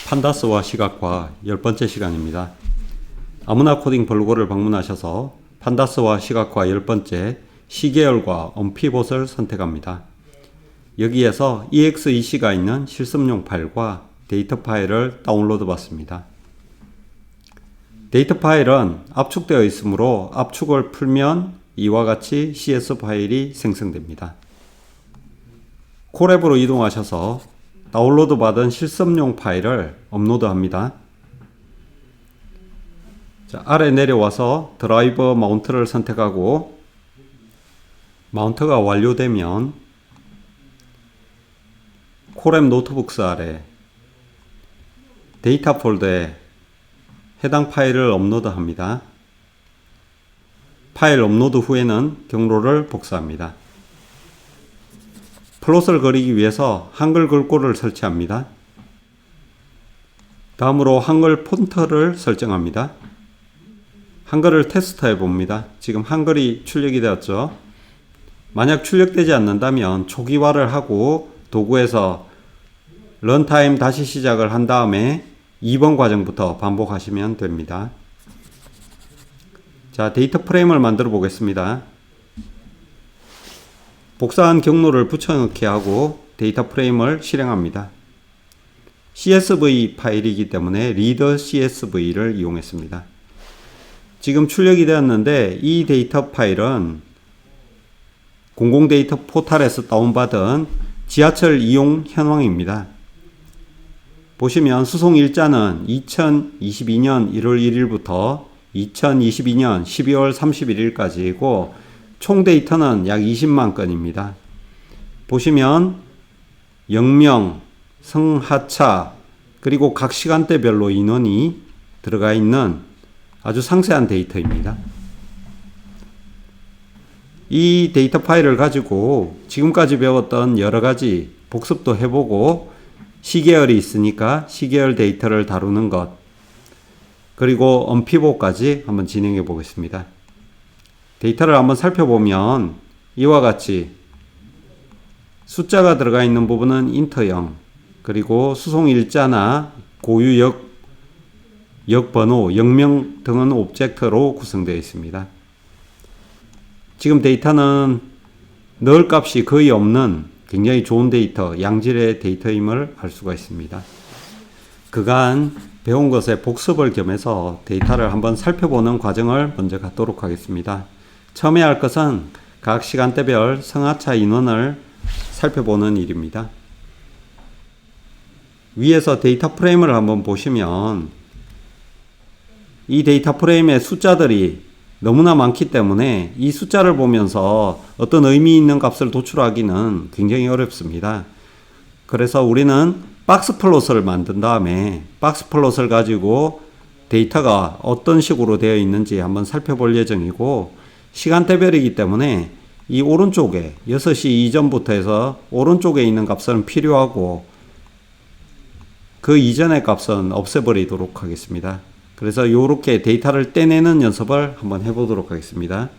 판다스와 시각화 10번째 시간입니다. 아무나 코딩 블로그를 방문하셔서 판다스와 시각화 10번째 시계열과 언피봇을 선택합니다. 여기에서 EXEC가 있는 실습용 파일과 데이터 파일을 다운로드 받습니다. 데이터 파일은 압축되어 있으므로 압축을 풀면 이와 같이 CS 파일이 생성됩니다. 콜앱으로 이동하셔서 다운로드 받은 실습용 파일을 업로드합니다. 자, 아래 내려와서 드라이버 마운트를 선택하고 마운트가 완료되면 콜앱 노트북스 아래 데이터 폴더에 해당 파일을 업로드합니다. 파일 업로드 후에는 경로를 복사합니다. 플롯을 그리기 위해서 한글 글꼴을 설치합니다. 다음으로 한글 폰트를 설정합니다. 한글을 테스트해 봅니다. 지금 한글이 출력이 되었죠. 만약 출력되지 않는다면 초기화를 하고 도구에서 런타임 다시 시작을 한 다음에 2번 과정부터 반복하시면 됩니다. 자, 데이터 프레임을 만들어 보겠습니다. 복사한 경로를 붙여넣기 하고 데이터 프레임을 실행합니다. CSV 파일이기 때문에 read CSV를 이용했습니다. 지금 출력이 되었는데 이 데이터 파일은 공공데이터 포탈에서 다운받은 지하철 이용 현황입니다. 보시면 수송 일자는 2022년 1월 1일부터 2022년 12월 31일까지이고 총 데이터는 약 20만 건입니다. 보시면 영명, 성하차, 그리고 각 시간대별로 인원이 들어가 있는 아주 상세한 데이터입니다. 이 데이터 파일을 가지고 지금까지 배웠던 여러 가지 복습도 해보고 시계열이 있으니까 시계열 데이터를 다루는 것, 그리고 언피봇까지 한번 진행해 보겠습니다. 데이터를 한번 살펴보면 이와 같이 숫자가 들어가 있는 부분은 인터형, 그리고 수송 일자나 고유 역번호, 역명 등은 오브젝트로 구성되어 있습니다. 지금 데이터는 넣을 값이 거의 없는 굉장히 좋은 데이터, 양질의 데이터임을 알 수가 있습니다. 그간 배운 것에 복습을 겸해서 데이터를 한번 살펴보는 과정을 먼저 갖도록 하겠습니다. 처음에 할 것은 각 시간대별 성하차 인원을 살펴보는 일입니다. 위에서 데이터 프레임을 한번 보시면 이 데이터 프레임의 숫자들이 너무나 많기 때문에 이 숫자를 보면서 어떤 의미 있는 값을 도출하기는 굉장히 어렵습니다. 그래서 우리는 박스 플롯을 만든 다음에 박스 플롯을 가지고 데이터가 어떤 식으로 되어 있는지 한번 살펴볼 예정이고, 시간대별이기 때문에 이 오른쪽에 6시 이전부터 해서 오른쪽에 있는 값은 필요하고 그 이전의 값은 없애버리도록 하겠습니다. 그래서 이렇게 데이터를 떼내는 연습을 한번 해보도록 하겠습니다.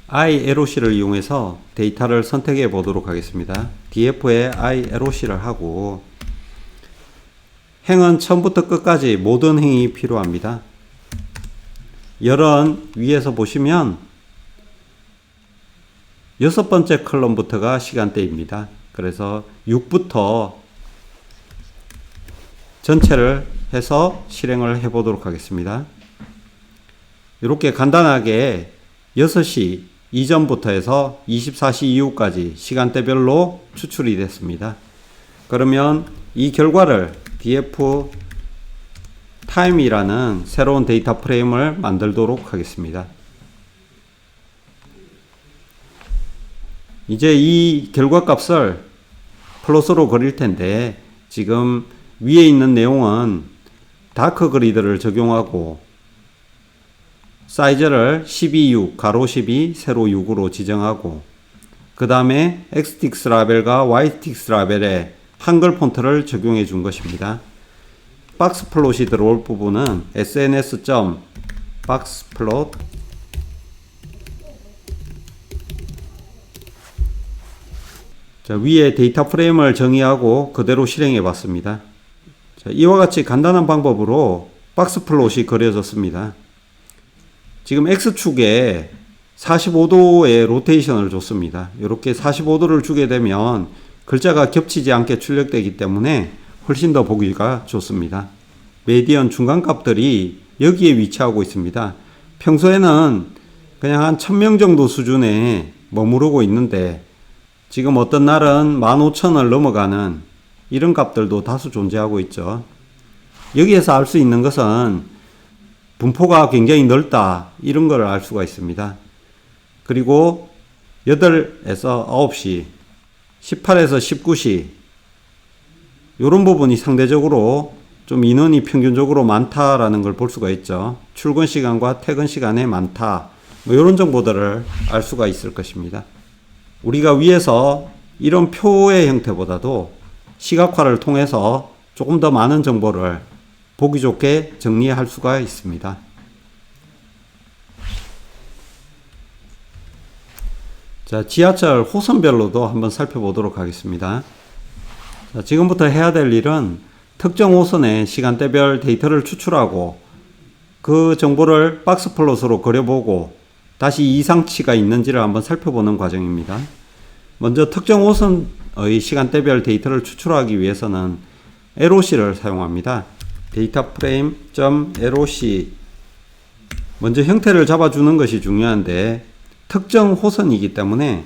ILOC를 이용해서 데이터를 선택해 보도록 하겠습니다. DF에 ILOC를 하고 행은 처음부터 끝까지 모든 행이 필요합니다. 열은 위에서 보시면 6번째 컬럼부터가 시간대입니다. 그래서 6부터 전체를 해서 실행을 해 보도록 하겠습니다. 이렇게 간단하게 6시 이전부터 해서 24시 이후까지 시간대별로 추출이 됐습니다. 그러면 이 결과를 df time이라는 새로운 데이터 프레임을 만들도록 하겠습니다. 이제 이 결과 값을 플롯으로 그릴 텐데 지금 위에 있는 내용은 다크 그리드를 적용하고 사이즈를 12.6, 가로 12, 세로 6으로 지정하고 그 다음에 xtix 라벨과 ytix 라벨에 한글 폰트를 적용해 준 것입니다. 박스 플롯이 들어올 부분은 sns.boxplot 자, 위에 데이터 프레임을 정의하고 그대로 실행해 봤습니다. 자, 이와 같이 간단한 방법으로 박스 플롯이 그려졌습니다. 지금 X축에 45도의 로테이션을 줬습니다. 이렇게 45도를 주게 되면 글자가 겹치지 않게 출력되기 때문에 훨씬 더 보기가 좋습니다. 메디언 중간값들이 여기에 위치하고 있습니다. 평소에는 그냥 한 1000명 정도 수준에 머무르고 있는데 지금 어떤 날은 15,000을 넘어가는 이런 값들도 다수 존재하고 있죠. 여기에서 알 수 있는 것은 분포가 굉장히 넓다 이런 걸 알 수가 있습니다. 그리고 8에서 9시, 18에서 19시 이런 부분이 상대적으로 좀 인원이 평균적으로 많다라는 걸 볼 수가 있죠. 출근 시간과 퇴근 시간에 많다. 뭐 이런 정보들을 알 수가 있을 것입니다. 우리가 위에서 이런 표의 형태보다도 시각화를 통해서 조금 더 많은 정보를 보기 좋게 정리할 수가 있습니다. 자, 지하철 호선별로도 한번 살펴보도록 하겠습니다. 자, 지금부터 해야 될 일은 특정 호선의 시간대별 데이터를 추출하고 그 정보를 박스 플롯으로 그려보고 다시 이상치가 있는지를 한번 살펴보는 과정입니다. 먼저 특정 호선의 시간대별 데이터를 추출하기 위해서는 LOC를 사용합니다. 데이터 프레임.loc 먼저 형태를 잡아주는 것이 중요한데 특정 호선이기 때문에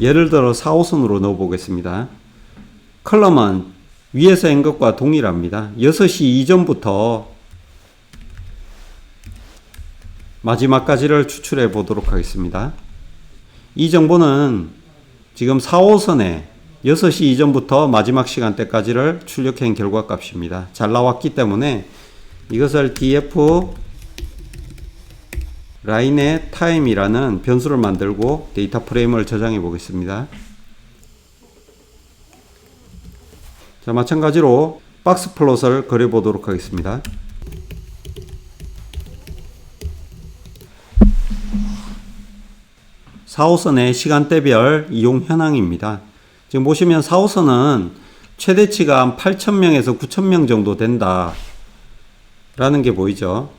예를 들어 4호선으로 넣어 보겠습니다. 컬럼은 위에서 한 것과 동일합니다. 6시 이전부터 마지막까지를 추출해 보도록 하겠습니다. 이 정보는 지금 4호선에 6시 이전부터 마지막 시간대까지를 출력한 결과 값입니다. 잘 나왔기 때문에 이것을 df 라인의 타임이라는 변수를 만들고 데이터 프레임을 저장해 보겠습니다. 자, 마찬가지로 박스 플롯을 그려 보도록 하겠습니다. (4호선의) 시간대별 이용 현황입니다. 지금 보시면 4호선은 최대치가 한 8,000명에서 9,000명 정도 된다 라는 게 보이죠.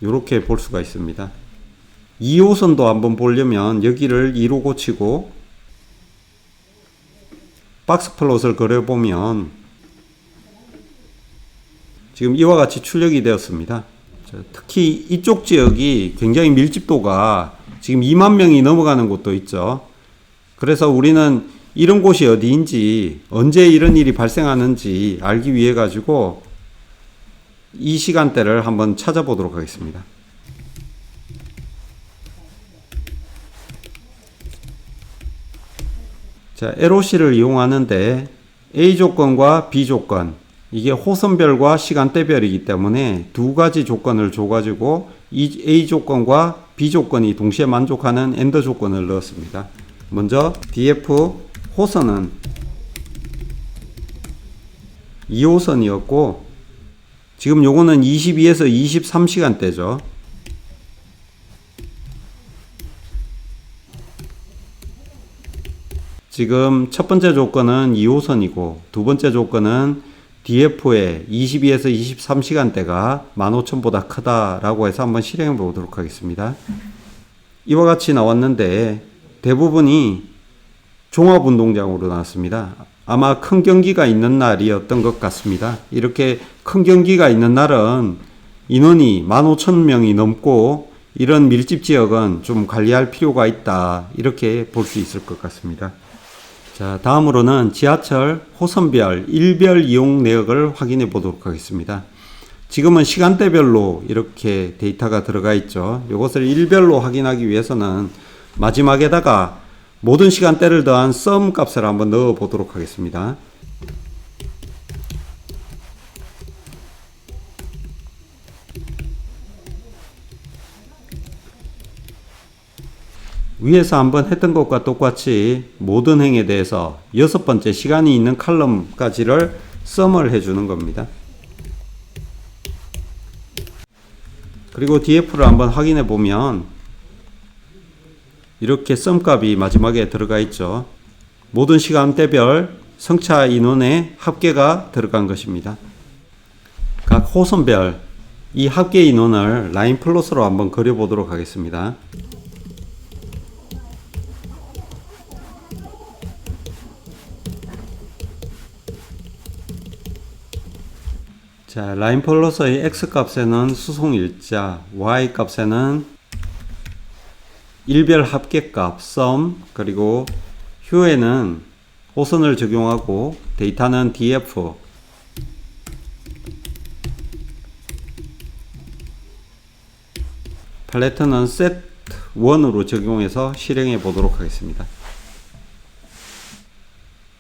이렇게 볼 수가 있습니다. 2호선도 한번 보려면 여기를 2로 고치고 박스 플롯을 그려보면 지금 이와 같이 출력이 되었습니다. 특히 이쪽 지역이 굉장히 밀집도가 지금 2만 명이 넘어가는 곳도 있죠. 그래서 우리는 이런 곳이 어디인지 언제 이런 일이 발생하는지 알기 위해 가지고 이 시간대를 한번 찾아보도록 하겠습니다. 자, LOC를 이용하는데 A 조건과 B 조건, 이게 호선별과 시간대별이기 때문에 두 가지 조건을 줘가지고 이 A 조건과 B 조건이 동시에 만족하는 AND 조건을 넣었습니다. 먼저 DF 호선은 2호선이었고 지금 요거는 22에서 23시간대죠. 지금 첫 번째 조건은 2호선이고 두 번째 조건은 DF의 22에서 23시간대가 15,000보다 크다라고 해서 한번 실행해 보도록 하겠습니다. 이와 같이 나왔는데 대부분이 종합운동장으로 나왔습니다. 아마 큰 경기가 있는 날이었던 것 같습니다. 이렇게 큰 경기가 있는 날은 인원이 15,000명이 넘고 이런 밀집 지역은 좀 관리할 필요가 있다. 이렇게 볼 수 있을 것 같습니다. 자, 다음으로는 지하철 호선별 일별 이용 내역을 확인해 보도록 하겠습니다. 지금은 시간대별로 이렇게 데이터가 들어가 있죠. 이것을 일별로 확인하기 위해서는 마지막에다가 모든 시간대를 더한 sum 값을 한번 넣어 보도록 하겠습니다. 위에서 한번 했던 것과 똑같이 모든 행에 대해서 6번째 시간이 있는 칼럼까지를 sum을 해주는 겁니다. 그리고 DF를 한번 확인해 보면 이렇게 썸값이 마지막에 들어가 있죠. 모든 시간대별 성차 인원의 합계가 들어간 것입니다. 각 호선별 이 합계 인원을 라인 플롯으로 한번 그려보도록 하겠습니다. 자, 라인 플롯의 X값에는 수송일자, Y값에는 일별 합계값, sum, 그리고 휴에는 호선을 적용하고 데이터는 df, 팔레트는 set1으로 적용해서 실행해 보도록 하겠습니다.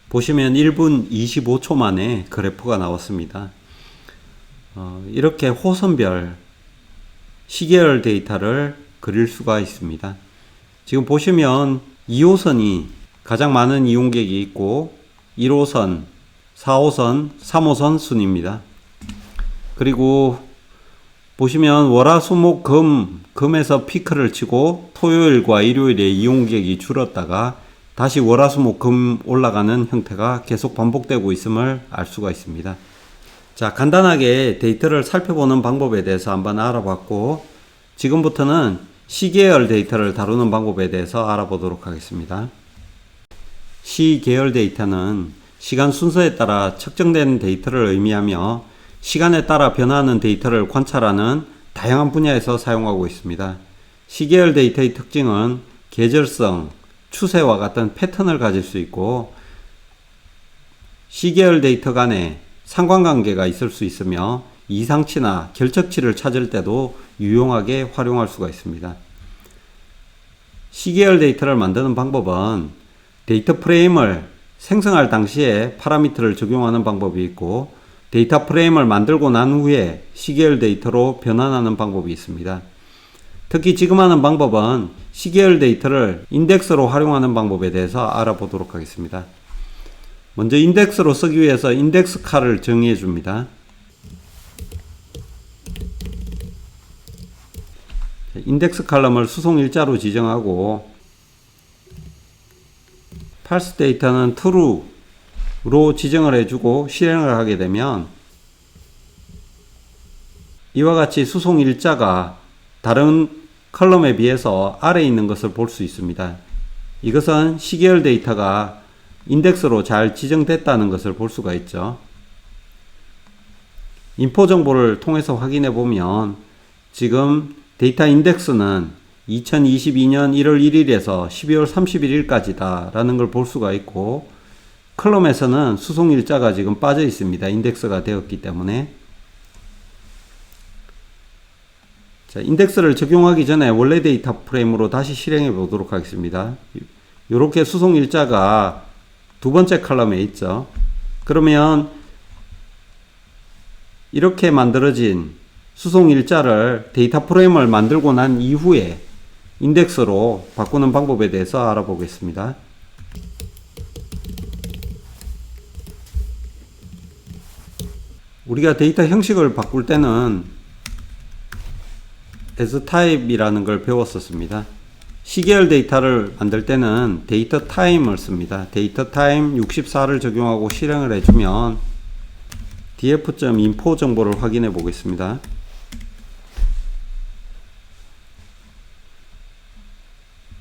보시면 1분 25초 만에 그래프가 나왔습니다. 이렇게 호선별 시계열 데이터를 그릴 수가 있습니다. 지금 보시면 2호선이 가장 많은 이용객이 있고 1호선, 4호선, 3호선 순입니다. 그리고 보시면 월화수목 금에서 피크를 치고 토요일과 일요일에 이용객이 줄었다가 다시 월화수목 금 올라가는 형태가 계속 반복되고 있음을 알 수가 있습니다. 자, 간단하게 데이터를 살펴보는 방법에 대해서 한번 알아봤고, 지금부터는 시계열 데이터를 다루는 방법에 대해서 알아보도록 하겠습니다. 시계열 데이터는 시간 순서에 따라 측정된 데이터를 의미하며 시간에 따라 변화하는 데이터를 관찰하는 다양한 분야에서 사용하고 있습니다. 시계열 데이터의 특징은 계절성, 추세와 같은 패턴을 가질 수 있고 시계열 데이터 간에 상관관계가 있을 수 있으며 이상치나 결적치를 찾을 때도 유용하게 활용할 수가 있습니다. 시계열 데이터를 만드는 방법은 데이터 프레임을 생성할 당시에 파라미터를 적용하는 방법이 있고 데이터 프레임을 만들고 난 후에 시계열 데이터로 변환하는 방법이 있습니다. 특히 지금 하는 방법은 시계열 데이터를 인덱스로 활용하는 방법에 대해서 알아보도록 하겠습니다. 먼저 인덱스로 쓰기 위해서 인덱스 칼을 정의해 줍니다. 인덱스 칼럼을 수송일자로 지정하고 parse 데이터는 true로 지정을 해주고 실행을 하게 되면 이와 같이 수송일자가 다른 컬럼에 비해서 아래에 있는 것을 볼 수 있습니다. 이것은 시계열 데이터가 인덱스로 잘 지정됐다는 것을 볼 수가 있죠. 인포 정보를 통해서 확인해 보면 지금 데이터 인덱스는 2022년 1월 1일에서 12월 31일까지다 라는 걸 볼 수가 있고 컬럼에서는 수송일자가 지금 빠져 있습니다. 인덱스가 되었기 때문에. 자, 인덱스를 적용하기 전에 원래 데이터 프레임으로 다시 실행해 보도록 하겠습니다. 이렇게 수송일자가 두 번째 컬럼에 있죠. 그러면 이렇게 만들어진 수송일자를 데이터 프레임을 만들고 난 이후에 인덱스로 바꾸는 방법에 대해서 알아보겠습니다. 우리가 데이터 형식을 바꿀 때는 asType이라는 걸 배웠었습니다. 시계열 데이터를 만들 때는 데이터 타임을 씁니다. 데이터 타임 64를 적용하고 실행을 해주면 df.info 정보를 확인해 보겠습니다.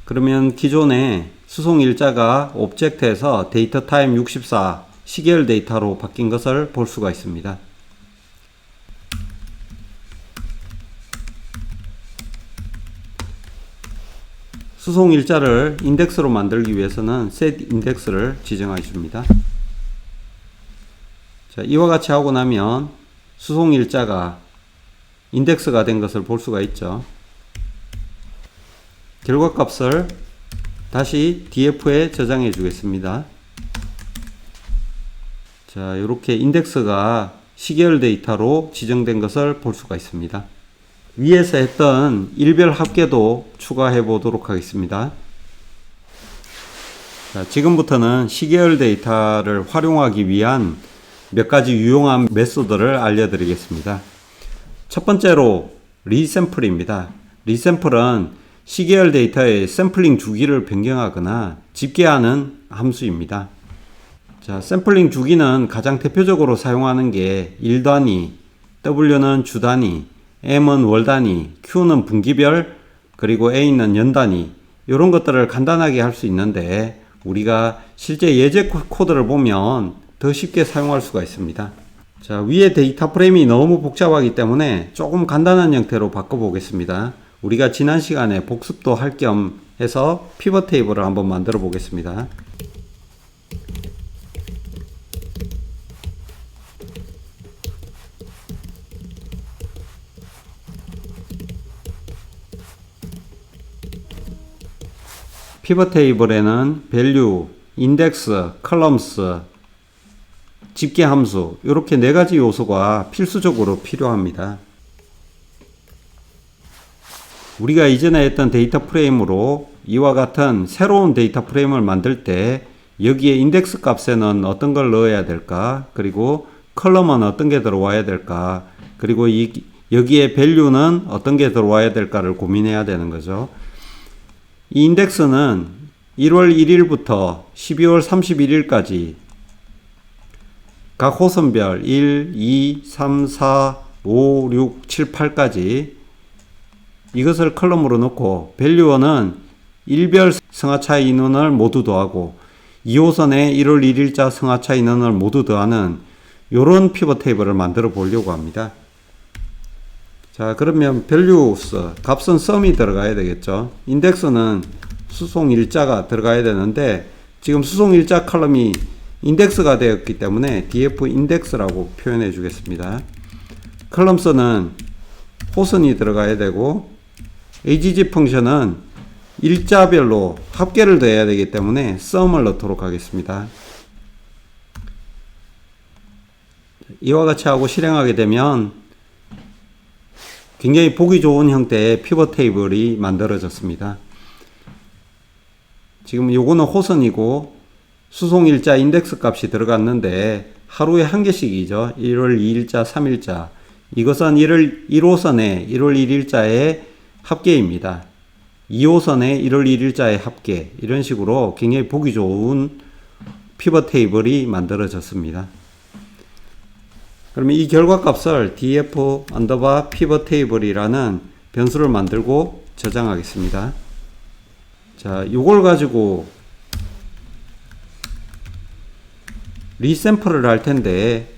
그러면 기존의 수송일자가 오브젝트에서 데이터 타임 64 시계열 데이터로 바뀐 것을 볼 수가 있습니다. 수송일자를 인덱스로 만들기 위해서는 set index를 지정해 줍니다. 자, 이와 같이 하고 나면 수송일자가 인덱스가 된 것을 볼 수가 있죠. 결과값을 다시 df에 저장해 주겠습니다. 자, 이렇게 인덱스가 시계열 데이터로 지정된 것을 볼 수가 있습니다. 위에서 했던 일별 합계도 추가해 보도록 하겠습니다. 자, 지금부터는 시계열 데이터를 활용하기 위한 몇 가지 유용한 메소드를 알려드리겠습니다. 첫 번째로 리샘플입니다. 리샘플은 시계열 데이터의 샘플링 주기를 변경하거나 집계하는 함수입니다. 자, 샘플링 주기는 가장 대표적으로 사용하는 게 일 단위, W는 주 단위, M은 월 단위, Q는 분기별, 그리고 A는 연 단위, 이런 것들을 간단하게 할 수 있는데 우리가 실제 예제 코드를 보면 더 쉽게 사용할 수가 있습니다. 자, 위에 데이터 프레임이 너무 복잡하기 때문에 조금 간단한 형태로 바꿔보겠습니다. 우리가 지난 시간에 복습도 할 겸 해서 피벗 테이블을 한번 만들어 보겠습니다. 피벗 테이블에는 value, index, columns, 집계 함수 이렇게 네 가지 요소가 필수적으로 필요합니다. 우리가 이전에 했던 데이터 프레임으로 이와 같은 새로운 데이터 프레임을 만들 때 여기에 인덱스 값에는 어떤 걸 넣어야 될까, 그리고 컬럼은 어떤 게 들어와야 될까, 그리고 여기에 value는 어떤 게 들어와야 될까를 고민해야 되는 거죠. 이 인덱스는 1월 1일부터 12월 31일까지 각 호선별 1, 2, 3, 4, 5, 6, 7, 8까지 이것을 컬럼으로 넣고 value는 일별 승하차 인원을 모두 더하고 2호선에 1월 1일자 승하차 인원을 모두 더하는 이런 피벗 테이블을 만들어 보려고 합니다. 자, 그러면 values 값은 sum이 들어가야 되겠죠. index는 수송 일자가 들어가야 되는데 지금 수송 일자 컬럼이 인덱스가 되었기 때문에 df index라고 표현해 주겠습니다. columns는 호선이 들어가야 되고 agg 펑션은 일자별로 합계를 더해야 되기 때문에 sum을 넣도록 하겠습니다. 이와 같이 하고 실행하게 되면 굉장히 보기 좋은 형태의 피벗 테이블이 만들어졌습니다. 지금 요거는 호선이고 수송일자 인덱스 값이 들어갔는데 하루에 한 개씩이죠. 1월 2일자, 3일자. 이것은 1호선에 1월 1일자의 합계입니다. 2호선에 1월 1일자의 합계. 이런 식으로 굉장히 보기 좋은 피벗 테이블이 만들어졌습니다. 그러면 이 결과값을 df underbar pivot table이라는 변수를 만들고 저장하겠습니다. 자, 이걸 가지고 리샘플을 할 텐데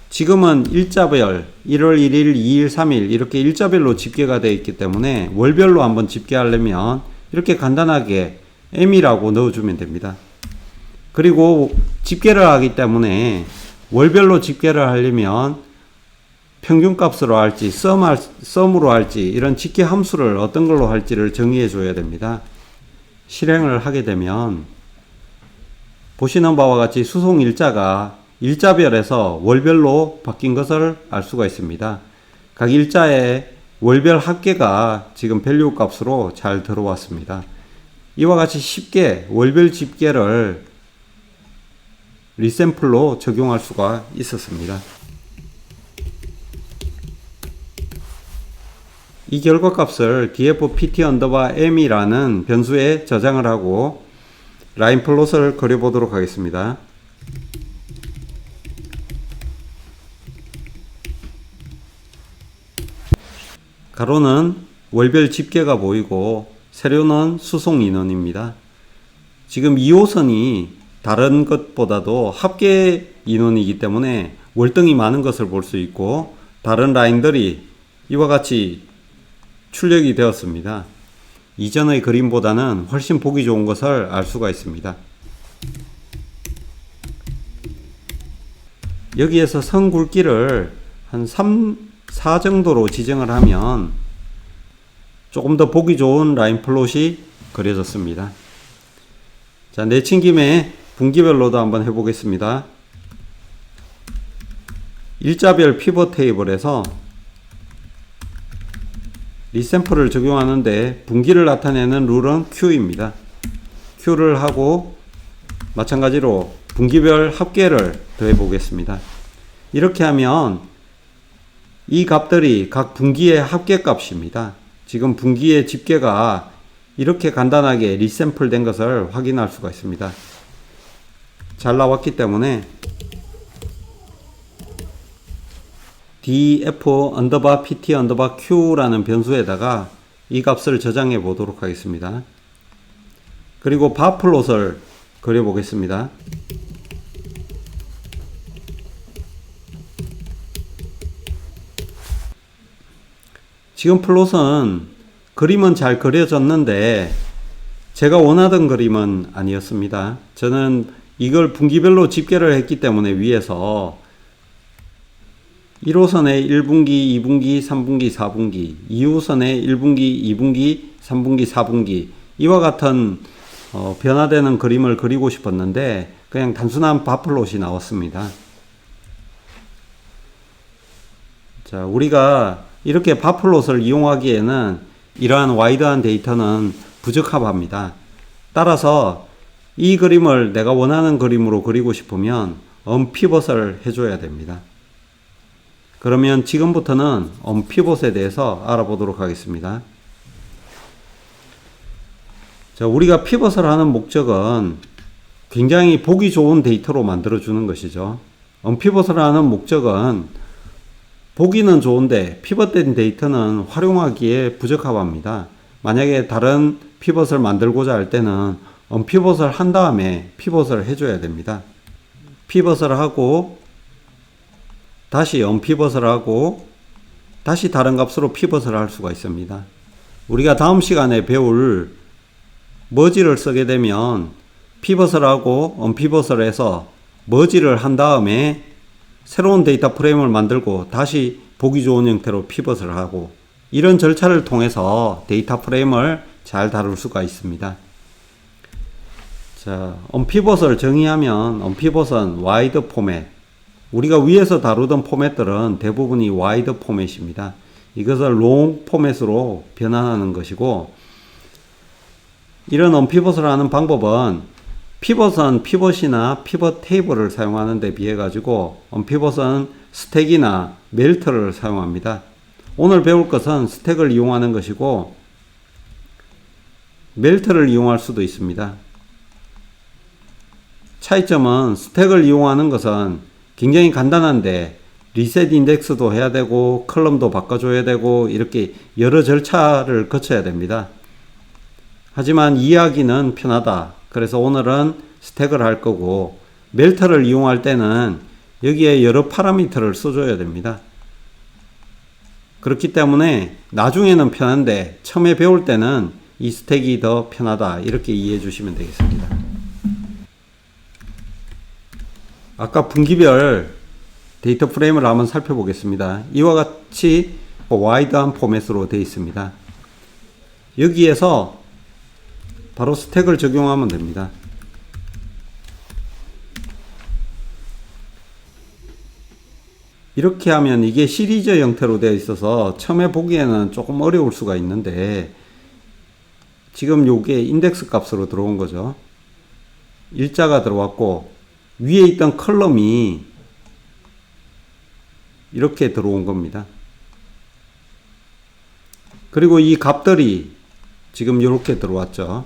지금은 일자별 1월 1일, 2일, 3일 이렇게 일자별로 집계가 되어 있기 때문에 월별로 한번 집계하려면 이렇게 간단하게 m이라고 넣어주면 됩니다. 그리고 집계를 하기 때문에 월별로 집계를 하려면 평균값으로 할지 썸으로 할지 이런 집계 함수를 어떤 걸로 할지를 정의해 줘야 됩니다. 실행을 하게 되면 보시는 바와 같이 수송 일자가 일자별에서 월별로 바뀐 것을 알 수가 있습니다. 각 일자의 월별 합계가 지금 밸류 값으로 잘 들어왔습니다. 이와 같이 쉽게 월별 집계를 리샘플로 적용할 수가 있었습니다. 이 결과값을 df_pt_m이라는 변수에 저장을 하고 라인 플롯을 그려보도록 하겠습니다. 가로는 월별 집계가 보이고 세로는 수송 인원입니다. 지금 2호선이 다른 것보다도 합계 인원이기 때문에 월등히 많은 것을 볼 수 있고 다른 라인들이 이와 같이 출력이 되었습니다. 이전의 그림보다는 훨씬 보기 좋은 것을 알 수가 있습니다. 여기에서 선 굵기를 한 3, 4 정도로 지정을 하면 조금 더 보기 좋은 라인 플롯이 그려졌습니다. 자, 내친 김에 분기별로도 한번 해보겠습니다. 일자별 피벗 테이블에서 리샘플을 적용하는데 분기를 나타내는 룰은 Q입니다. Q를 하고 마찬가지로 분기별 합계를 더해 보겠습니다. 이렇게 하면 이 값들이 각 분기의 합계 값입니다. 지금 분기의 집계가 이렇게 간단하게 리샘플 된 것을 확인할 수가 있습니다. 잘 나왔기 때문에 df_pt_q라는 변수에다가 이 값을 저장해 보도록 하겠습니다. 그리고 바플롯을 그려 보겠습니다. 지금 플롯은 그림은 잘 그려졌는데 제가 원하던 그림은 아니었습니다. 저는 이걸 분기별로 집계를 했기 때문에 위에서 1호선의 1분기, 2분기, 3분기, 4분기, 2호선의 1분기, 2분기, 3분기, 4분기 이와 같은 변화되는 그림을 그리고 싶었는데 그냥 단순한 바플롯이 나왔습니다. 자, 우리가 이렇게 바플롯을 이용하기에는 이러한 와이드한 데이터는 부적합합니다. 따라서 이 그림을 내가 원하는 그림으로 그리고 싶으면 언피벗을 해줘야 됩니다. 그러면 지금부터는 언피벗에 대해서 알아보도록 하겠습니다. 자, 우리가 피벗을 하는 목적은 굉장히 보기 좋은 데이터로 만들어주는 것이죠. 언피벗을 하는 목적은 보기는 좋은데 피벗된 데이터는 활용하기에 부적합합니다. 만약에 다른 피벗을 만들고자 할 때는 언피벗을 한 다음에 피벗을 해줘야 됩니다. 피벗을 하고 다시 언피벗을 하고 다시 다른 값으로 피벗을 할 수가 있습니다. 우리가 다음 시간에 배울 머지를 쓰게 되면 피벗을 하고 언피벗을 해서 머지를 한 다음에 새로운 데이터 프레임을 만들고 다시 보기 좋은 형태로 피벗을 하고 이런 절차를 통해서 데이터 프레임을 잘 다룰 수가 있습니다. 자, 언피벗을 정의하면 언피벗은 와이드 포맷, 우리가 위에서 다루던 포맷들은 대부분이 와이드 포맷입니다. 이것을 롱 포맷으로 변환하는 것이고 이런 언피벗을 하는 방법은 피벗은 피벗이나 피벗 테이블을 사용하는 데 비해 가지고 언피벗은 스택이나 멜트를 사용합니다. 오늘 배울 것은 스택을 이용하는 것이고 멜트를 이용할 수도 있습니다. 차이점은 스택을 이용하는 것은 굉장히 간단한데 리셋 인덱스도 해야 되고 컬럼도 바꿔줘야 되고 이렇게 여러 절차를 거쳐야 됩니다. 하지만 이해하기는 편하다. 그래서 오늘은 스택을 할 거고 멜터를 이용할 때는 여기에 여러 파라미터를 써줘야 됩니다. 그렇기 때문에 나중에는 편한데 처음에 배울 때는 이 스택이 더 편하다. 이렇게 이해해 주시면 되겠습니다. 아까 분기별 데이터 프레임을 한번 살펴보겠습니다. 이와 같이 와이드한 포맷으로 되어 있습니다. 여기에서 바로 스택을 적용하면 됩니다. 이렇게 하면 이게 시리즈 형태로 되어 있어서 처음에 보기에는 조금 어려울 수가 있는데 지금 요게 인덱스 값으로 들어온 거죠. 일자가 들어왔고 위에 있던 컬럼이 이렇게 들어온 겁니다. 그리고 이 값들이 지금 이렇게 들어왔죠.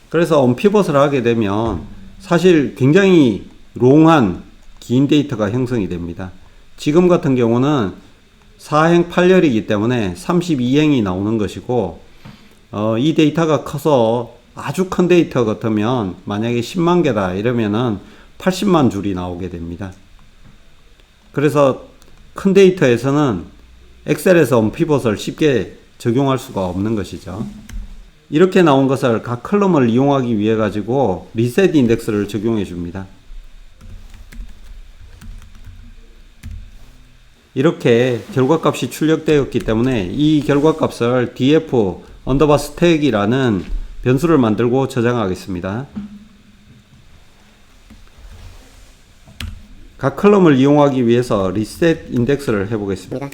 그래서 언피벗을 하게 되면 사실 굉장히 롱한 긴 데이터가 형성이 됩니다. 지금 같은 경우는 4행 8열이기 때문에 32행이 나오는 것이고 이 데이터가 커서 아주 큰 데이터 같으면 만약에 10만 개다 이러면은 80만 줄이 나오게 됩니다. 그래서 큰 데이터에서는 엑셀에서 언피벗을 쉽게 적용할 수가 없는 것이죠. 이렇게 나온 것을 각 컬럼을 이용하기 위해 가지고 리셋 인덱스를 적용해 줍니다. 이렇게 결과값이 출력되었기 때문에 이 결과값을 df_stack이라는 변수를 만들고 저장하겠습니다. 각 컬럼을 이용하기 위해서 리셋 인덱스를 해보겠습니다.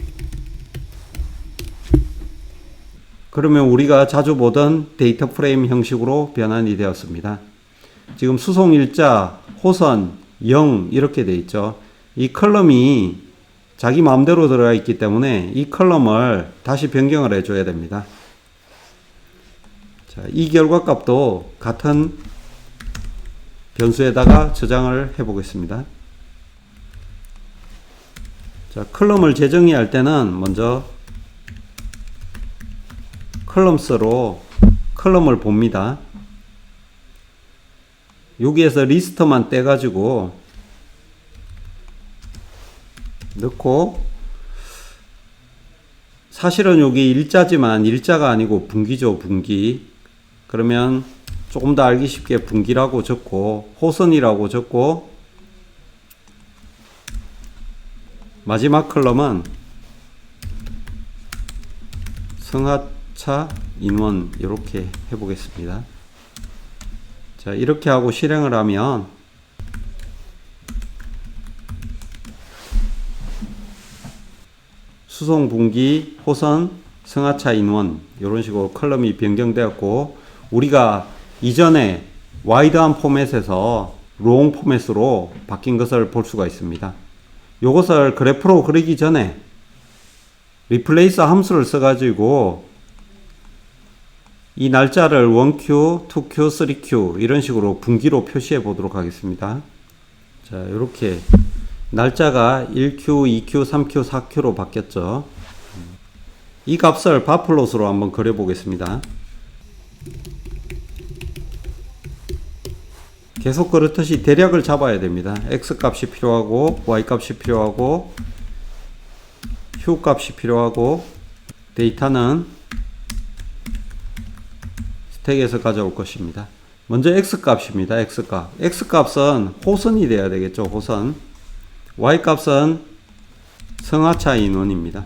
그러면 우리가 자주 보던 데이터 프레임 형식으로 변환이 되었습니다. 지금 수송 일자, 호선, 0 이렇게 되어 있죠. 이 컬럼이 자기 마음대로 들어가 있기 때문에 이 컬럼을 다시 변경을 해줘야 됩니다. 자, 이 결과값도 같은 변수에다가 저장을 해 보겠습니다. 자, 컬럼을 재정의할 때는 먼저 컬럼스로 컬럼을 봅니다. 여기에서 리스트만 떼가지고 넣고, 사실은 여기 일자지만 일자가 아니고 분기죠, 분기. 그러면 조금 더 알기 쉽게 분기라고 적고 호선이라고 적고, 마지막 컬럼은 승하차 인원 이렇게 해보겠습니다. 자, 이렇게 하고 실행을 하면 수송 분기 호선 승하차 인원 이런 식으로 컬럼이 변경되었고, 우리가 이전에 와이드한 포맷에서 롱 포맷으로 바뀐 것을 볼 수가 있습니다. 이것을 그래프로 그리기 전에 리플레이스 함수를 써가지고 이 날짜를 1Q, 2Q, 3Q 이런 식으로 분기로 표시해 보도록 하겠습니다. 자, 이렇게 날짜가 1Q, 2Q, 3Q, 4Q로 바뀌었죠. 이 값을 바플롯으로 한번 그려 보겠습니다. 계속 그렇듯이 대략을 잡아야 됩니다. X 값이 필요하고 Y 값이 필요하고 Q 값이 필요하고, 데이터는 스택에서 가져올 것입니다. 먼저 X 값입니다. X 값. X 값은 호선이 돼야 되겠죠. 호선. Y 값은 승하차 인원입니다.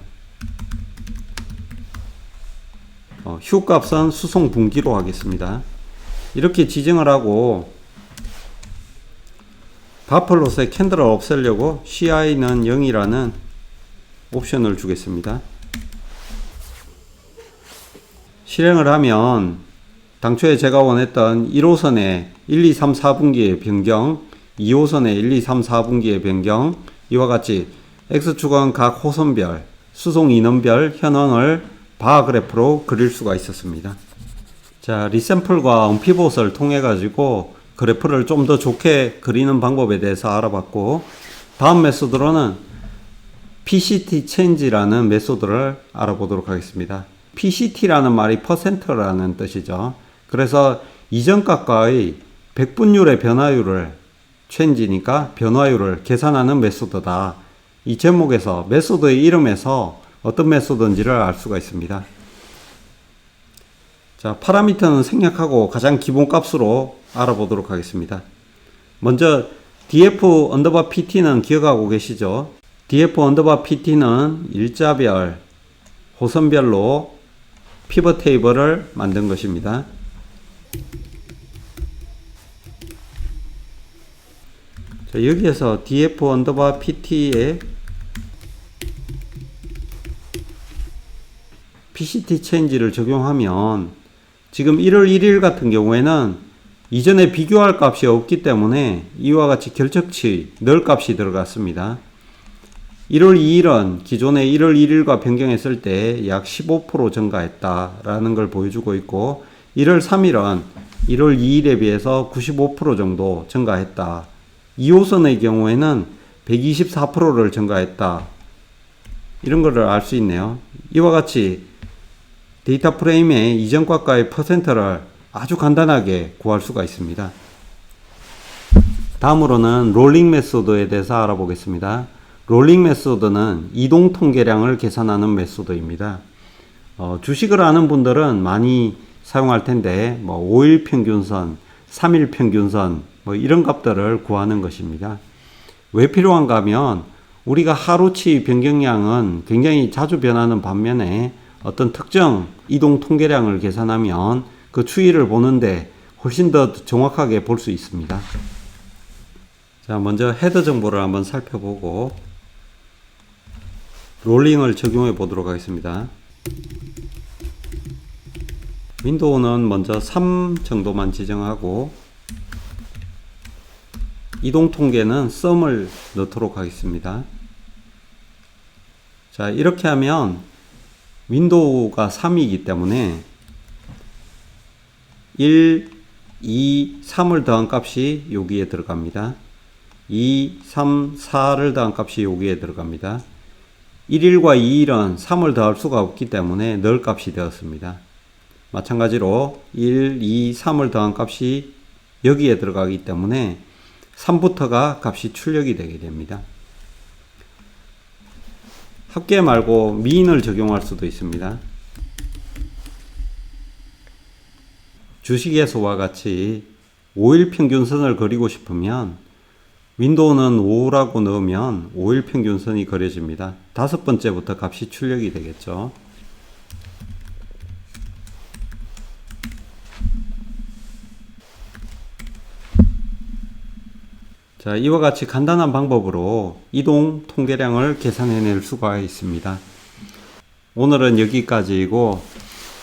Q 값은 수송 분기로 하겠습니다. 이렇게 지정을 하고, 바플롯의 캔들을 없애려고 CI는 0이라는 옵션을 주겠습니다. 실행을 하면 당초에 제가 원했던 1호선의 1, 2, 3, 4분기의 변경, 2호선의 1, 2, 3, 4분기의 변경, 이와 같이 X축은 각 호선별, 수송 인원별 현황을 바 그래프로 그릴 수가 있었습니다. 자, 리샘플과 언피봇을 통해 가지고 그래프를 좀 더 좋게 그리는 방법에 대해서 알아봤고, 다음 메소드로는 PCT change라는 메소드를 알아보도록 하겠습니다. PCT라는 말이 퍼센트라는 뜻이죠. 그래서 이전 값과의 백분율의 변화율을, change니까 변화율을 계산하는 메소드다. 이 제목에서 메소드의 이름에서 어떤 메소드인지를 알 수가 있습니다. 자, 파라미터는 생략하고 가장 기본 값으로 알아보도록 하겠습니다. 먼저 df 언더바 pt는 기억하고 계시죠? df 언더바 pt는 일자별, 호선별로 피벗 테이블을 만든 것입니다. 자, 여기에서 df 언더바 pt에 PCT 체인지를 적용하면 지금 1월 1일 같은 경우에는 이전에 비교할 값이 없기 때문에 이와 같이 결정치 널 값이 들어갔습니다. 1월 2일은 기존의 1월 1일과 변경했을 때 약 15% 증가했다라는 걸 보여주고 있고, 1월 3일은 1월 2일에 비해서 95% 정도 증가했다. 2호선의 경우에는 124%를 증가했다. 이런 거를 알 수 있네요. 이와 같이 데이터 프레임의 이전 값과의 퍼센트를 아주 간단하게 구할 수가 있습니다. 다음으로는 롤링 메소드에 대해서 알아보겠습니다. 롤링 메소드는 이동 통계량을 계산하는 메소드입니다. 주식을 아는 분들은 많이 사용할 텐데, 5일 평균선, 3일 평균선, 이런 값들을 구하는 것입니다. 왜 필요한가 하면 우리가 하루치 변경량은 굉장히 자주 변하는 반면에 어떤 특정 이동 통계량을 계산하면 그 추이를 보는데 훨씬 더 정확하게 볼 수 있습니다. 자, 먼저 헤더 정보를 한번 살펴보고 롤링을 적용해 보도록 하겠습니다. 윈도우는 먼저 3 정도만 지정하고 이동 통계는 썸을 넣도록 하겠습니다. 자, 이렇게 하면 윈도우가 3이기 때문에 1, 2, 3을 더한 값이 여기에 들어갑니다. 2, 3, 4를 더한 값이 여기에 들어갑니다. 1일과 2일은 3을 더할 수가 없기 때문에 넣을 값이 되었습니다. 마찬가지로 1, 2, 3을 더한 값이 여기에 들어가기 때문에 3부터가 값이 출력이 되게 됩니다. 합계 말고 미인을 적용할 수도 있습니다. 주식에서와 같이 5일 평균선을 그리고 싶으면 윈도우는 5라고 넣으면 5일 평균선이 그려집니다. 다섯 번째부터 값이 출력이 되겠죠. 자, 이와 같이 간단한 방법으로 이동 통계량을 계산해낼 수가 있습니다. 오늘은 여기까지이고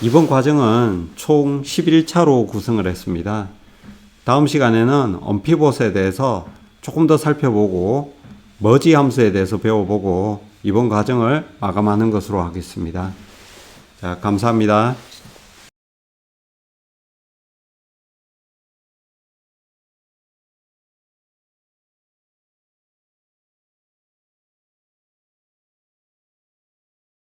이번 과정은 총 11차로 구성을 했습니다. 다음 시간에는 언피봇에 대해서 조금 더 살펴보고 머지 함수에 대해서 배워보고 이번 과정을 마감하는 것으로 하겠습니다. 자, 감사합니다.